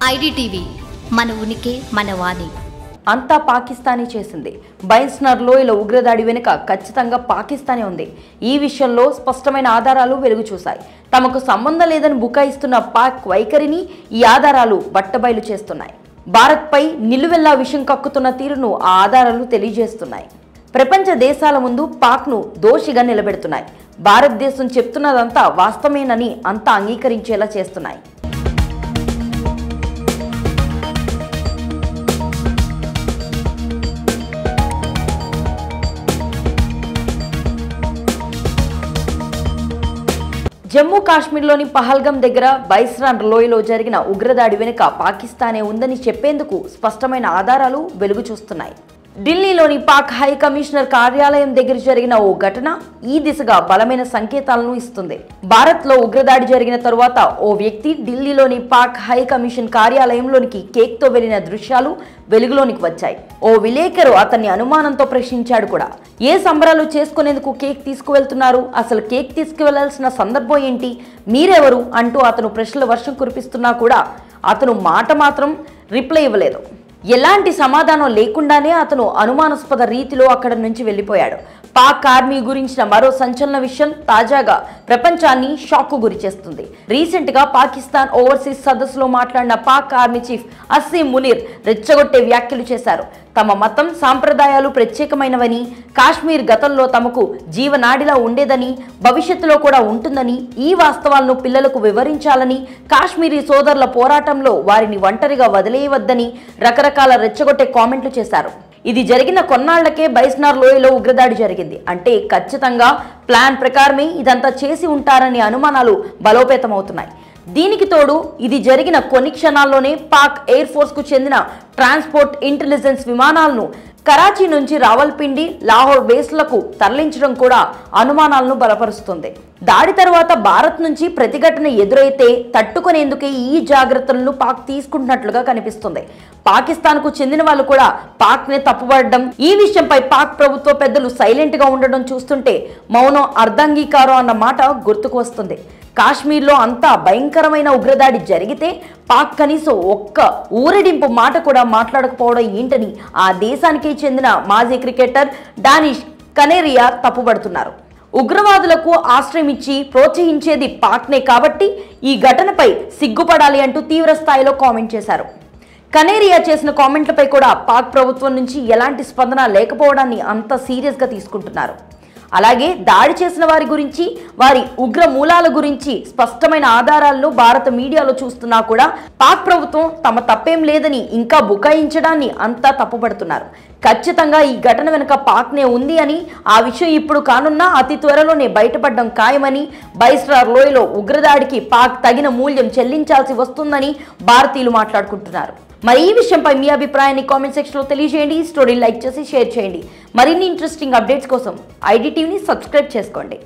IDTV మన ఉనికి మన వాణి. అంతా పాకిస్తానీ చేసింది. బైన్స్నర్ లోయలో ఉగ్రదాడి వెనుక ఖచ్చితంగా పాకిస్తానే ఉంది. ఈ విషయంలో స్పష్టమైన ఆధారాలు వెలుగు చూశాయి. తమకు సంబంధం లేదని బుకాయిస్తున్న పాక్ వైఖరిని ఈ ఆధారాలు బట్టబయలు చేస్తున్నాయి. భారత్పై నిలువెల్లా విషం కక్కుతున్న తీరును ఆ ఆధారాలు తెలియజేస్తున్నాయి. ప్రపంచ దేశాల ముందు పాక్ను దోషిగా నిలబెడుతున్నాయి. భారతదేశం చెప్తున్నదంతా వాస్తవేనని అంతా అంగీకరించేలా చేస్తున్నాయి. జమ్మూ కాశ్మీర్లోని పహల్గం దగ్గర బైన్స్నర్ లోయలో జరిగిన ఉగ్రదాడి వెనుక పాకిస్తానే ఉందని చెప్పేందుకు స్పష్టమైన ఆధారాలు వెలుగు చూస్తున్నాయి. ఢిల్లీలోని పాక్ హై కమిషనర్ కార్యాలయం దగ్గర జరిగిన ఓ ఘటన ఈ దిశగా బలమైన సంకేతాలను ఇస్తుంది. భారత్లో ఉగ్రదాడి జరిగిన తరువాత ఓ వ్యక్తి ఢిల్లీలోని పాక్ హై కమిషన్ కార్యాలయంలోనికి కేక్తో వెళ్లిన దృశ్యాలు వెలుగులోనికి వచ్చాయి. ఓ విలేకరు అతన్ని అనుమానంతో ప్రశ్నించాడు కూడా. ఏ సంబరాలు చేసుకునేందుకు కేక్ తీసుకువెళ్తున్నారు? అసలు కేక్ తీసుకువెళ్లాల్సిన సందర్భం ఏంటి? మీరెవరు? అంటూ అతను ప్రశ్నల వర్షం కురిపిస్తున్నా కూడా అతను మాట మాత్రం రిప్లై ఇవ్వలేదు. ఎలాంటి సమాధానం లేకుండానే అతను అనుమానాస్పద రీతిలో అక్కడ నుంచి వెళ్లిపోయాడు. పాక్ ఆర్మీ గురించిన మరో సంచలన విషయం తాజాగా ప్రపంచాన్ని షాక్ గురి చేస్తుంది. రీసెంట్ గా పాకిస్తాన్ ఓవర్సీస్ సదస్సులో మాట్లాడిన పాక్ ఆర్మీ చీఫ్ అసీం మునీర్ రెచ్చగొట్టే వ్యాఖ్యలు చేశారు. తమ మతం సాంప్రదాయాలు ప్రత్యేకమైనవని, కాశ్మీర్ గతంలో తమకు జీవనాడిలా ఉండేదని, భవిష్యత్తులో కూడా ఉంటుందని, ఈ వాస్తవాలను పిల్లలకు వివరించాలని, కాశ్మీరీ సోదరుల పోరాటంలో వారిని ఒంటరిగా వదిలేయవద్దని రకరకాల రెచ్చగొట్టే కామెంట్లు చేశారు. ఇది జరిగిన కొన్నాళ్లకే బైన్స్నర్ లోయలో ఉగ్రదాడి జరిగింది. అంటే ఖచ్చితంగా ప్లాన్ ప్రకారమే ఇదంతా చేసి ఉంటారనే అనుమానాలు బలోపేతమవుతున్నాయి. దీనికి తోడు ఇది జరిగిన కొన్ని క్షణాల్లోనే పాక్ ఎయిర్ ఫోర్స్ కు చెందిన ట్రాన్స్పోర్ట్ ఇంటెలిజెన్స్ విమానాలను కరాచీ నుంచి రావల్పిండి, లాహోర్ బేస్లకు తరలించడం కూడా అనుమానాలను బలపరుస్తుంది. దాడి తర్వాత భారత్ నుంచి ప్రతిఘటన ఎదురైతే తట్టుకునేందుకే ఈ జాగ్రత్తలను పాక్ తీసుకుంటున్నట్లుగా కనిపిస్తుంది. పాకిస్తాన్ కు చెందిన వాళ్ళు కూడా పాక్ నే తప్పుపడడం, ఈ విషయంపై పాక్ ప్రభుత్వ పెద్దలు సైలెంట్ గా ఉండడం చూస్తుంటే మౌనం అర్ధాంగీకారం అన్న మాట గుర్తుకు వస్తుంది. కాశ్మీర్లో అంతా భయంకరమైన ఉగ్రదాడి జరిగితే పాక్ కనీసం ఒక్క ఊరడింపు మాట కూడా మాట్లాడకపోవడం ఏంటని ఆ దేశానికి చెందిన మాజీ క్రికెటర్ డానిష్ కనేరియా తప్పుపడుతున్నారు. ఉగ్రవాదులకు ఆశ్రయం ఇచ్చి ప్రోత్సహించేది పాక్నే కాబట్టి ఈ ఘటనపై సిగ్గుపడాలి అంటూ తీవ్ర స్థాయిలో కామెంట్ చేశారు. కనేరియా చేసిన కామెంట్లపై కూడా పాక్ ప్రభుత్వం నుంచి ఎలాంటి స్పందన లేకపోవడాన్ని అంత సీరియస్గా తీసుకుంటున్నారు. అలాగే దాడి చేసిన వారి గురించి, వారి ఉగ్ర మూలాల గురించి స్పష్టమైన ఆధారాలను భారత మీడియాలో చూస్తున్నా కూడా పాక్ ప్రభుత్వం తమ తప్పేం లేదని ఇంకా బుకాయించడాన్ని అంతా తప్పుపడుతున్నారు. ఖచ్చితంగా ఈ ఘటన వెనుక పాక్నే ఉంది అని, ఆ విషయం ఇప్పుడు కానున్నా అతి త్వరలోనే బయటపడడం ఖాయమని, బైన్స్నర్ లోయలో ఉగ్రదాడికి పాక్ తగిన మూల్యం చెల్లించాల్సి వస్తుందని భారతీయులు మాట్లాడుకుంటున్నారు. మరి ఈ విషయంపై మీ అభిప్రాయాన్ని కామెంట్ సెక్షన్లో తెలియజేయండి. స్టోరీ లైక్ చేసి షేర్ చేయండి. మరిన్ని ఇంట్రెస్టింగ్ అప్డేట్స్ కోసం ఐడిటీవీని సబ్స్క్రైబ్ చేసుకోండి.